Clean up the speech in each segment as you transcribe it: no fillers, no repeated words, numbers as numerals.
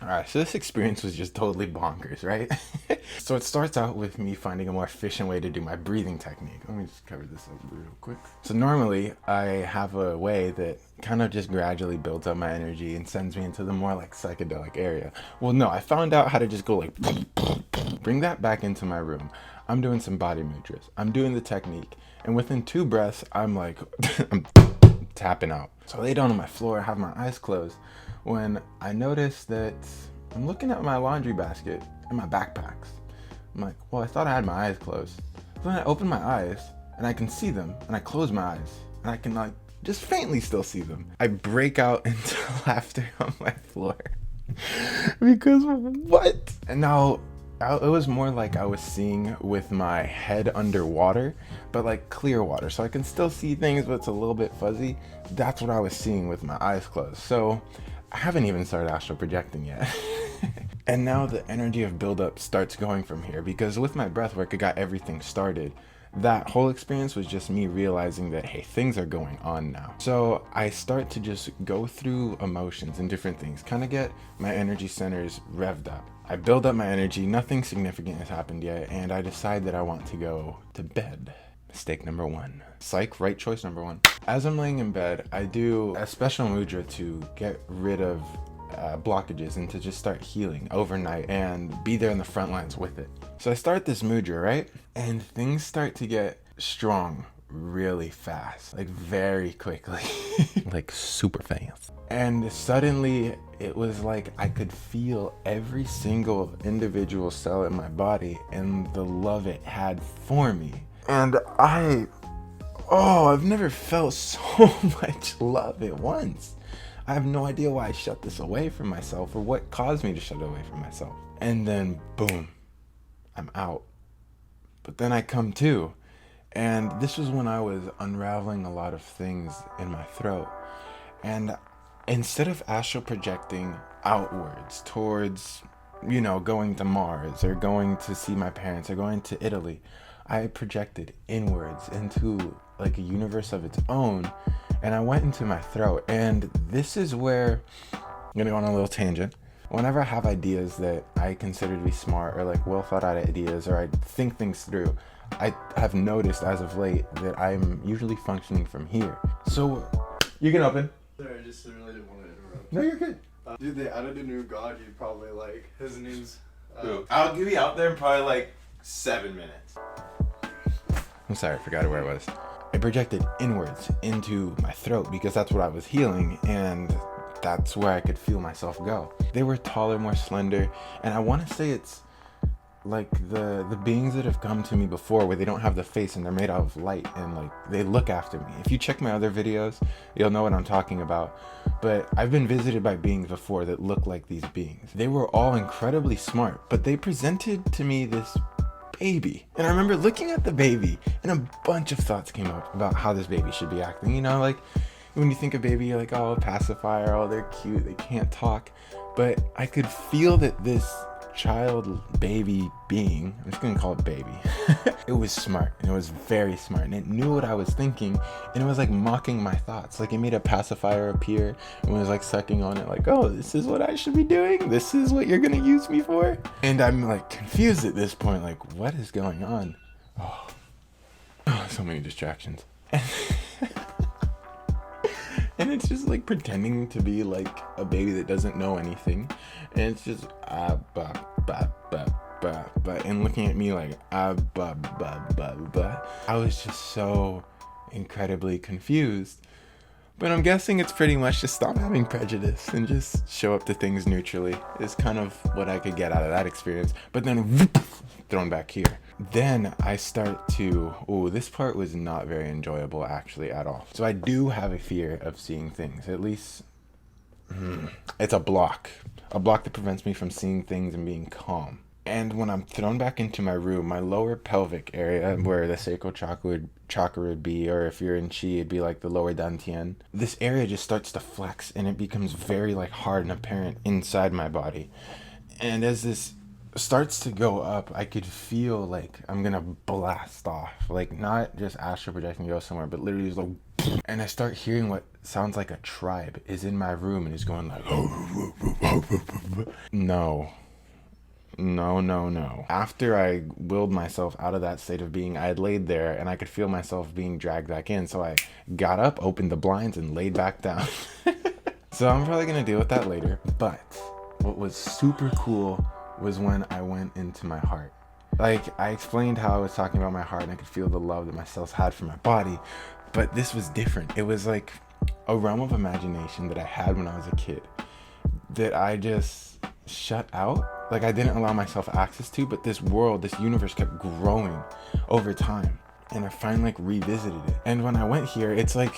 Alright, so this experience was just totally bonkers, right? So it starts out with me finding a more efficient way to do my breathing technique. Let me just cover this up real quick. So normally I have a way that kind of just gradually builds up my energy and sends me into the more like psychedelic area. Well, no, I found out how to just go like, bring that back into my room. I'm doing some body mudras. I'm doing the technique. And within 2 breaths, I'm like, I'm tapping out. So I lay down on my floor, have my eyes closed, when I notice that I'm looking at my laundry basket and my backpacks. I'm like, well, I thought I had my eyes closed. So then I open my eyes and I can see them, and I close my eyes and I can like just faintly still see them. I break out into laughter on my floor because what? And now it was more like I was seeing with my head underwater, but like clear water. So I can still see things, but it's a little bit fuzzy. That's what I was seeing with my eyes closed. So I haven't even started astral projecting yet. And now the energy of buildup starts going from here, because with my breath work, it got everything started. That whole experience was just me realizing that, hey, things are going on now. So I start to just go through emotions and different things, kind of get my energy centers revved up. I build up my energy, nothing significant has happened yet, and I decide that I want to go to bed. Mistake number 1. Psych, right choice number 1. As I'm laying in bed, I do a special mudra to get rid of blockages and to just start healing overnight and be there in the front lines with it. So I start this mudra, right? And things start to get strong really fast, like very quickly, like super fast. And suddenly it was like I could feel every single individual cell in my body and the love it had for me. And I've never felt so much love at once. I have no idea why I shut this away from myself or what caused me to shut it away from myself. And then boom, I'm out. But then I come to, and this was when I was unraveling a lot of things in my throat. And instead of astral projecting outwards towards, going to Mars or going to see my parents or going to Italy, I projected inwards into like a universe of its own, and I went into my throat. And this is where I'm gonna go on a little tangent. Whenever I have ideas that I consider to be smart or like well thought out ideas, or I think things through, I have noticed as of late that I'm usually functioning from here. So you can open. Sorry, I just really didn't want to interrupt. No, you're good. Dude, they added a new god you probably like. His name's... I'll be out there in probably like 7 minutes. I'm sorry, I forgot where I was. I projected inwards into my throat because that's what I was healing, and that's where I could feel myself go. They were taller, more slender, and I want to say it's like the beings that have come to me before, where they don't have the face and they're made out of light and like they look after me. If you check my other videos, you'll know what I'm talking about. But I've been visited by beings before that look like these beings. They were all incredibly smart, but they presented to me this baby. And I remember looking at the baby and a bunch of thoughts came up about how this baby should be acting. Like when you think of baby, you're like, oh, pacifier, oh, they're cute, they can't talk. But I could feel that this child baby being, I'm just gonna call it baby, it was smart, and it was very smart, and it knew what I was thinking, and it was like mocking my thoughts. Like it made a pacifier appear and was like sucking on it, like, oh, this is what I should be doing, this is what you're gonna use me for. And I'm like confused at this point, like what is going on? Oh, so many distractions. And it's just like pretending to be like a baby that doesn't know anything. And it's just and looking at me like I was just so incredibly confused. But I'm guessing it's pretty much just stop having prejudice and just show up to things neutrally is kind of what I could get out of that experience. But then thrown back here. Then I start to, this part was not very enjoyable actually at all. So I do have a fear of seeing things, at least it's a block that prevents me from seeing things and being calm. And when I'm thrown back into my room, my lower pelvic area, where the sacral chakra would be, or if you're in Chi, it'd be like the lower dantian, this area just starts to flex and it becomes very like hard and apparent inside my body. And as this starts to go up, I could feel like I'm gonna blast off, like not just astral projecting go somewhere, but literally just like, and I start hearing what sounds like a tribe is in my room and is going like, no. After I willed myself out of that state of being, I had laid there and I could feel myself being dragged back in. So I got up, opened the blinds, and laid back down. So I'm probably going to deal with that later. But what was super cool was when I went into my heart. Like, I explained how I was talking about my heart and I could feel the love that my cells had for my body. But this was different. It was like a realm of imagination that I had when I was a kid that I just shut out. Like, I didn't allow myself access to, but this world, this universe kept growing over time. And I finally like revisited it. And when I went here, it's like,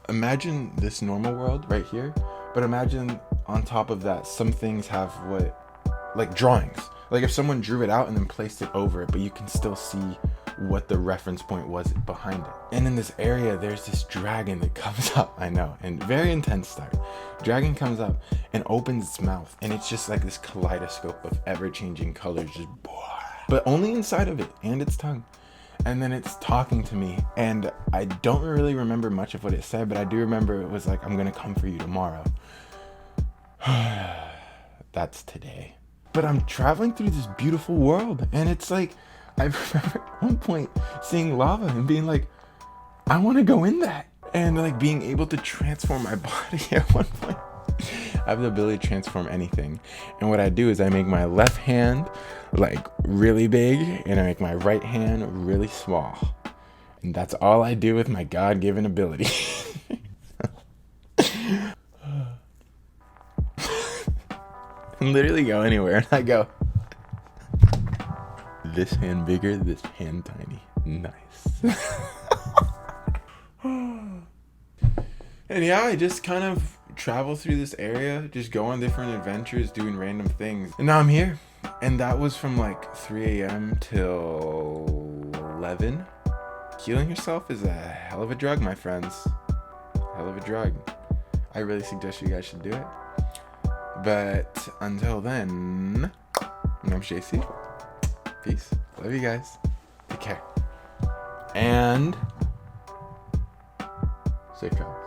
imagine this normal world right here, but imagine on top of that, some things have what, like drawings. Like if someone drew it out and then placed it over it, but you can still see what the reference point was behind it. And in this area, there's this dragon that comes up, I know, and very intense start. Dragon comes up and opens its mouth, and it's just like this kaleidoscope of ever-changing colors, just but only inside of it and its tongue. And then it's talking to me, and I don't really remember much of what it said, but I do remember it was like, I'm gonna come for you tomorrow. That's today. But I'm traveling through this beautiful world, and it's like, I remember at one point seeing lava and being like, I want to go in that. And like being able to transform my body at one point. I have the ability to transform anything. And what I do is I make my left hand like really big and I make my right hand really small. And that's all I do with my God-given ability. And literally go anywhere and I go, this hand bigger, this hand tiny. Nice. And yeah, I just kind of travel through this area, just go on different adventures, doing random things. And now I'm here. And that was from like 3 a.m. till 11. Healing yourself is a hell of a drug, my friends. Hell of a drug. I really suggest you guys should do it. But until then, I'm JC. Peace. Love you guys. Take care. And safe travels.